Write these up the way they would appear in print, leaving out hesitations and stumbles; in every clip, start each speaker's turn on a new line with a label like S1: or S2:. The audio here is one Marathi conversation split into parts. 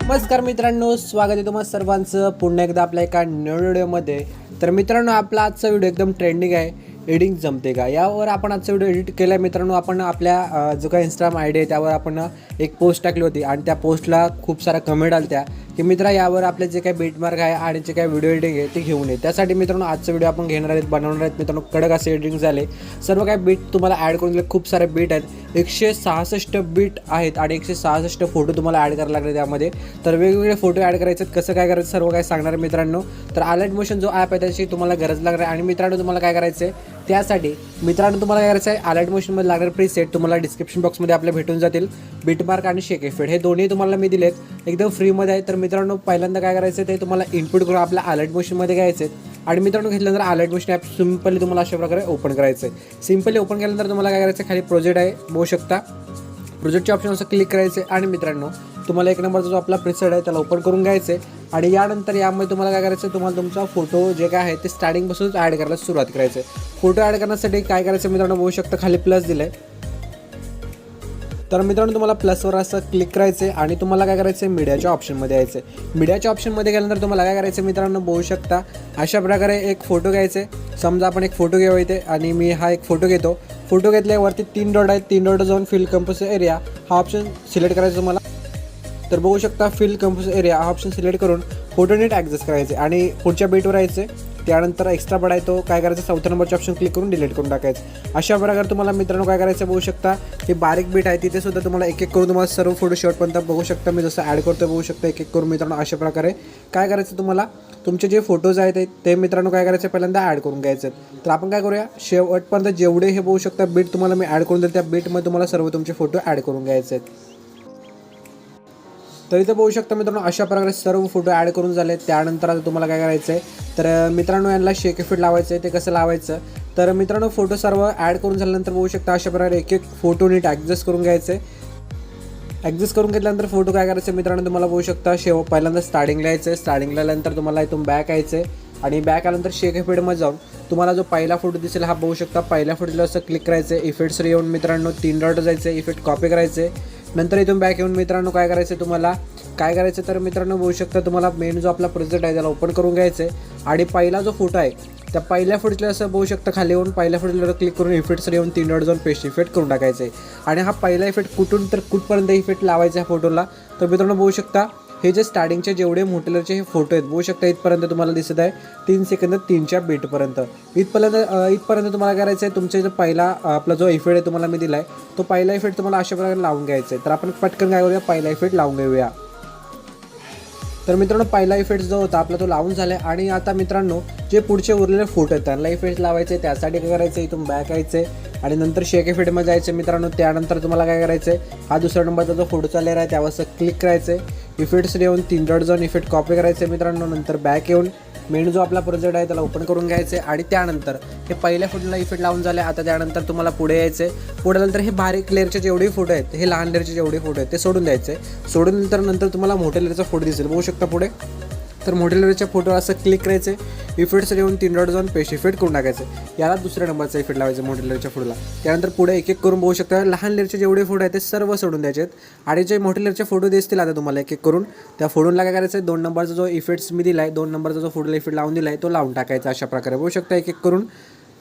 S1: नमस्कार मित्रांनो, स्वागत आहे तुम्हा सर्वांचं पुन्हा एकदा आपल्या एका नवीन व्हिडिओमध्ये. तर मित्रांनो, आपला आजचा व्हिडिओ एकदम ट्रेंडिंग आहे. एडिटिंग जमते का यावर आपण आजचा व्हिडिओ एडिट केला आहे. मित्रांनो, आपण आपल्या जो काही इंस्टाग्राम आय डी आहे त्यावर आपण एक पोस्ट टाकली होती आणि त्या पोस्टला खूप सारा कमेंट आल्या की मित्रा यावर आपले जे काही बीटमार्क आहे आणि जे काही व्हिडिओ एडिटिंग आहे ते घेऊन ये. त्यासाठी मित्रांनो आजचा व्हिडिओ आपण घेणार आहेत, बनवणार आहेत. मित्रांनो, कडक असे एडिटिंग झाले, सर्व काही बीट तुम्हाला ॲड करून दिले. खूप सारे बीट आहेत, 166 बीट आहेत आणि 166 फोटो तुम्हाला ॲड करायला लागले त्यामध्ये. तर वेगवेगळे फोटो ॲड करायचे आहेत, कसं काय करायचं सर्व काय सांगणार आहे मित्रांनो. तर अलाइट मोशन जो ॲप आहे त्याची तुम्हाला गरज लागणार आहे. आणि मित्रांनो, तुम्हाला काय करायचं आहे त्यासाठी मित्रांनो तुम्हाला काय करायचं आहे, अलाइट मोशनमध्ये लागणारे प्रीसेट तुम्हाला डिस्क्रिप्शन बॉक्समध्ये आपल्या भेटून जातील. बीटमार्क आणि शेक इफेक्ट हे दोन्ही तुम्हाला मी दिलेत, एकदम फ्रीमध्ये आहे. तर मित्रांनो, पहिल्यांदा काय करायचं आहे ते तुम्हाला इनपुट करून आपल्या अलाइट मोशनमध्ये घ्यायचं आहे. आणि मित्रांनो, घेतल्यानंतर अलाइट मोशन ॲप सिम्पली तुम्हाला अशा प्रकारे ओपन करायचं आहे. सिम्पली ओपन केल्यानंतर तुम्हाला काय करायचं आहे, खाली प्रोजेक्ट आहे बघू शकता, प्रोजेक्टचे ऑप्शन असं क्लिक करायचे. आणि मित्रांनो, तुम्हाला एक नंबरचा जो आपला प्रीसेट आहे त्याला ओपन करून घ्यायचं आहे. आणि यानंतर यामध्ये तुम्हाला काय करायचं आहे, तुम्हाला तुमचा फोटो जे काय आहे ते स्टार्टिंगपासूनच ॲड करायला सुरुवात करायचं आहे. फोटो ॲड करण्यासाठी काय करायचं मित्रांनो, बघू शकता खाली प्लस दिलं आहे. तर मित्रांनो, तुम्हाला प्लसवर असं क्लिक करायचं आहे आणि तुम्हाला काय करायचं आहे, मीडियाच्या ऑप्शनमध्ये यायचं आहे. मीडियाच्या ऑप्शनमध्ये गेल्यानंतर तुम्हाला काय करायचं आहे मित्रांनो, बघू शकता अशा प्रकारे एक फोटो घ्यायचा आहे. समजा आपण एक फोटो घेऊ इथे आणि मी हा एक फोटो घेतो. फोटो घेतल्यावरती 3 डॉट आहेत, 3 डॉट जाऊन फिल कंपोज एरिया हा ऑप्शन सिलेक्ट करायचा तुम्हाला. तर बघू शकता फिल कंपोज एरिया हा ऑप्शन सिलेक्ट करून फोटो नीट ॲडजस्ट करायचे आणि पुढच्या बीटवर यायचे. त्यानंतर एक्स्ट्रा बड आहे तो काय करायचं, 4थ्या नंबरचे ऑप्शन क्लिक करून डिलीट करून टाकायचं. अशा प्रकारे तुम्हाला मित्रांनो काय करायचं, बघू शकता ही बारीक बीट आहे तिथे सुद्धा तुम्हाला एक एक करून तुम्हाला सर्व फोटो शेवटपर्यंत बघू शकता. मी जसं ॲड करतो बघू शकता एक एक करून. मित्रांनो, अशा प्रकारे काय करायचं, तुम्हाला तुमचे जे फोटोज आहेत ते मित्रांनो काय करायचं पहिल्यांदा ॲड करून घ्यायचं. तर आपण काय करूया, शेवटपर्यंत जेवढे हे बघू शकता बीट तुम्हाला मी ॲड करून देईल, त्या बीटमध्ये तुम्हाला सर्व तुमचे फोटो ॲड करून घ्यायचे आहेत. तर इथं बघू शकता मित्रांनो अशा प्रकारे सर्व फोटो ॲड करून झाले. त्यानंतर आता तुम्हाला काय करायचं आहे, तर मित्रांनो यांना शेक इफेक्ट लावायचं आहे. ते कसं लावायचं, तर मित्रांनो फोटो सर्व ॲड करून झाल्यानंतर बघू शकता अशा प्रकारे एक एक फोटो नीट ॲडजस्ट करून घ्यायचं आहे. ॲडजस्ट करून घेतल्यानंतर फोटो काय करायचं मित्रांनो, तुम्हाला बघू शकता पहिल्यांदा स्टार्टिंगला यायचं आहे. स्टार्टिंगला आल्यानंतर तुम्हाला इथून बॅक यायचं आहे आणि बॅक आल्यानंतर शेक इफेक्टमध्ये जाऊन तुम्हाला जो पहिला फोटो दिसेल हा बघू शकता. पहिल्या फोटोला असं क्लिक करायचं आहे. इफेक्ट्सवर येऊन मित्रांनो 3 डॉट जायचं आहे, इफेक्ट कॉपी करायचे. नंतर इथून बॅक येऊन मित्रांनो काय करायचं, तुम्हाला काय करायचं तर मित्रांनो बघू शकता तुम्हाला मेन जो आपला प्रोजेक्ट आहे त्याला ओपन करून घ्यायचं आहे. आणि पहिला जो फोटो आहे त्या पहिल्या फोटोला असं बघू शकता खाली येऊन पहिल्या फोटोला क्लिक करून इफेक्ट्सवर येऊन 3 डॉट जाऊन पेस्ट इफेक्ट करून टाकायचं आहे. आणि हा पहिला इफेक्ट कुठून तर कुठपर्यंत इफेक्ट लावायचा ह्या फोटोला, तर मित्रांनो बघू शकता हे जे स्टार्टिंगचे जेवढे मोटेलरचे हे फोटो आहेत बघू शकता इथपर्यंत तुम्हाला दिसत आहे 3 सेकंद 3च्या बीटपर्यंत. इथपर्यंत तुम्हाला करायचं आहे, तुमचा जो पहिला आपला जो इफेक्ट आहे तुम्हाला मी दिला आहे तो पहिला इफेक्ट तुम्हाला अशा प्रकारे लावून घ्यायचा आहे. तर आपण पटकन काय करूया, पहिला इफेक्ट लावून घेऊया. तर मित्रांनो पहिला इफेक्ट जो होता आपला तो लावून झाला आहे. आणि आता मित्रांनो जे पुढचे उरलेले फोटो आहेत त्यांना इफेक्ट लावायचे. त्यासाठी काय करायचं, इथून बॅक यायचं आहे आणि नंतर शेक इफेक्टमध्ये जायचं मित्रांनो. त्यानंतर तुम्हाला काय करायचं आहे, हा दुसरा नंबरचा जो फोटोचा लेअर आहे त्यावर क्लिक करायचं आहे. इफेक्ट्सवर येऊन 3 डॉट जाऊन इफेक्ट कॉपी करायचं आहे मित्रांनो. नंतर बॅक येऊन मेन जो आपला प्रोजेक्ट आहे त्याला ओपन करून घ्यायचं आहे. आणि त्यानंतर हे पहिल्या फोटोला इफेक्ट लावून झाले. आता त्यानंतर तुम्हाला पुढे यायचं आहे. पुढे नंतर हे बारीक लेअरचे जेवढे फोटो आहेत, हे लहान लेअरचे जेवढे फोटो आहेत ते सोडून द्यायचे. सोडून नंतर तुम्हाला मोठ्या लेअरचा फोटो दिसेल बघू शकता पुढे. तर मोठ्या लेअरच्या फोटोवर असं क्लिक करायचं आहे. इफेक्ट्सवर येऊन 3 डॉट जाऊन पेस्ट इफेक्ट करून टाकायचं. याला दुसऱ्या नंबरचा इफेक्ट लावायचा मोठ्या लेअरच्या फोटोला. त्यानंतर पुढे एक एक करून बघू शकता लहान लेअरचे जेवढे फोटो आहेत ते सर्व सोडून द्यायचे आहेत. आणि जे मोठ्या लेअरचे फोटो दिसतील आता तुम्हाला एक एक करून, त्या फोटोला काय करायचं आहे, 2 नंबरचा जो इफेक्ट्स मी दिला आहे, 2 नंबरचा जो फोटोला इफेक्ट लावून दिला आहे तो लावून टाकायचा. अशा प्रकारे बघू शकता एक एक करून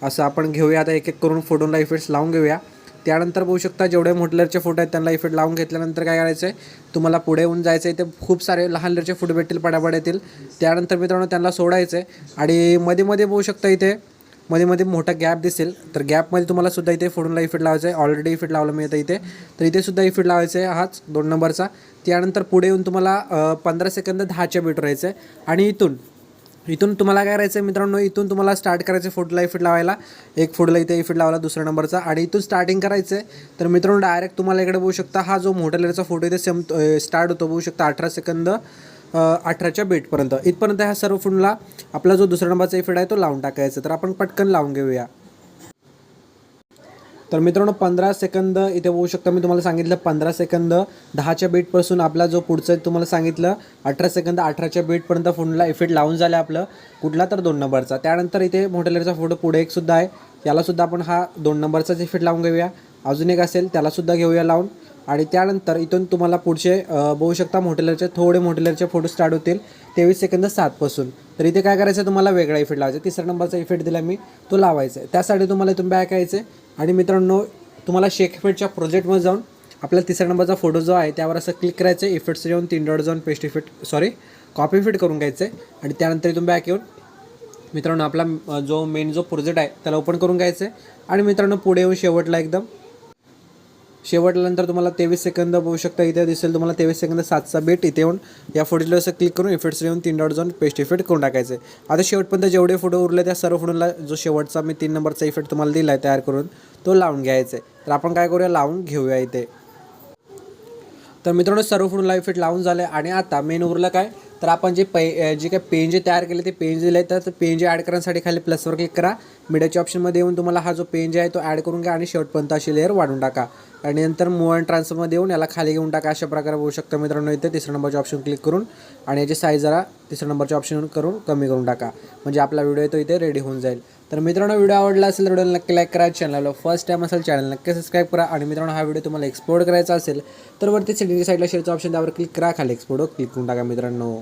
S1: असं आपण घेऊया. आता एक एक करून फोटोला इफेक्ट्स लावून घेऊया. त्यानंतर बघू शकता जेवढे मोठ्या लेअरचे फोटो आहेत त्यांना इफेक्ट लावून घेतल्यानंतर काय करायचं आहे, तुम्हाला पुढे येऊन जायचं आहे. ते खूप सारे लहान लेअरचे फोटो भेटतील, पडापड येतील. त्यानंतर मित्रांनो त्यांना सोडायचं आहे. आणि मध्ये बघू शकता इथे मध्ये मोठा गॅप दिसेल. तर गॅपमध्ये तुम्हाला सुद्धा इथे फोटोला इफेक्ट लावायचं आहे. ऑलरेडी इफेक्ट लावला मी आता इथे. तर इथे सुद्धा इफेक्ट लावायचं आहे हाच 2 नंबरचा. त्यानंतर पुढे येऊन तुम्हाला 15 सेकंद 10च्या बीटवर राहायचं आहे. आणि इथून तुम्हाला काय करायचं आहे मित्रांनो, इथून तुम्हाला स्टार्ट करायचं फोटोला इफेक्ट लावायला. एक फोटोला इथे इफेक्ट लावला दुसऱ्या नंबरचा आणि इथून स्टार्टिंग करायचं आहे. तर मित्रांनो डायरेक्ट तुम्हाला इकडे बघू शकता हा जो मोठ्या लेअरचा फोटो इथे स्टार्ट होतो बघू शकता 18 सेकंद 18च्या बीटपर्यंत इथपर्यंत ह्या सर्व फोनला आपला जो दुसरा नंबरचा इफेक्ट आहे तो लावून टाकायचा. तर आपण पटकन लावून घेऊया. तर मित्रांनो 15 सेकंद इथे होऊ शकतं. मी तुम्हाला सांगितलं 15 सेकंद 10च्या बीटपासून आपला जो पुढचं तुम्हाला सांगितलं 18 सेकंद 18च्या बीटपर्यंत फोनला इफेक्ट लावून झालं आपलं कुठला तर 2 नंबरचा. त्यानंतर इथे मोठेलरचा फोटो पुढे एक सुद्धा आहे, यालासुद्धा आपण हा 2 नंबरचाच इफेक्ट लावून घेऊया. अजून एक असेल त्यालासुद्धा घेऊया लावून. आणि त्यानंतर इथून तुम्हाला पुढचे बघू शकता थोडे मोठेलरचे फोटो स्टार्ट होतील 23 सेकंद 7पासून. तर इथे काय करायचं तुम्हाला वेगळा इफेक्ट लावायचा. तिसरा नंबरचा इफेक्ट दिला मी तो लावायचा आहे. त्यासाठी तुम्हाला इथून बॅक यायचं आहे आणि मित्रांनो तुम्हाला शेक इफेक्टच्या प्रोजेक्टमध्ये जाऊन आपल्याला तिसरा नंबरचा फोटो जो आहे त्यावर असं क्लिक करायचं आहे. इफेक्ट्स येऊन 3 डॉट जाऊन पेस्ट इफेक्ट कॉपी इफेक्ट करून घ्यायचं आहे. आणि त्यानंतर इथून बॅक येऊन मित्रांनो आपला जो मेन जो प्रोजेक्ट आहे त्याला ओपन करून घ्यायचं आहे. आणि मित्रांनो पुढे येऊन शेवटल्यानंतर तुम्हाला 23 सेकंद बघू शकता. इथे दिसेल तुम्हाला 23 सेकंद 7चा बीट. इथे येऊन या फोटोला असं क्लिक करून इफेक्ट्स येऊन 3 डॉट जाऊन पेस्ट इफेक्ट करून टाकायचं आहे. आता शेवटपर्यंत जेवढे फोटो उरले त्या सर्व फोटोला जो शेवटचा मी 3 नंबरचा इफेक्ट तुम्हाला दिला आहे तयार करून तो लावून घ्यायचा आहे. तर आपण काय करूया लावून घेऊया इथे. तर मित्रांनो सर्व फोटोला इफेक्ट लावून झाले. आणि आता मेन उरलं काय तर आपण जे काही पेन जे तयार केले ते पेन दिले तर पेन जे ॲड करण्यासाठी खाली प्लसवर क्लिक करा. मीडियाच्या ऑप्शनमध्ये येऊन तुम्हाला हा जो पेन जे आहे तो ॲड करून घ्या आणि शेवटपर्यंत अशी लेअर वाढून टाका. आणि नंतर मूव अँड ट्रान्सफरमध्ये येऊन याला खाली घेऊन टाका. अशा प्रकारे बघू शकता मित्रांनो इथे तिसऱ्या नंबरच्या ऑप्शन क्लिक करून आणि याची साईज जरा तिसऱ्या नंबरच्या ऑप्शन करून कमी करून टाका. म्हणजे आपला व्हिडिओ आहे तो इथे रेडी होऊन जाईल. तर मित्रांनो व्हिडिओ आवडला असेल तर व्हिडिओला नक्की लाईक करा. चॅनलला फर्स्ट टाईम असेल चॅनल नक्की सबस्क्राईब करा. आणि मित्रांनो हा व्हिडिओ तुम्हाला एक्सप्लोर करायचा असेल तर वरती सेटिंगच्या साईडला शेअरचं ऑप्शन त्यावर क्लिक करा. खाली एक्सप्लोर क्लिक करून टाका मित्रांनो.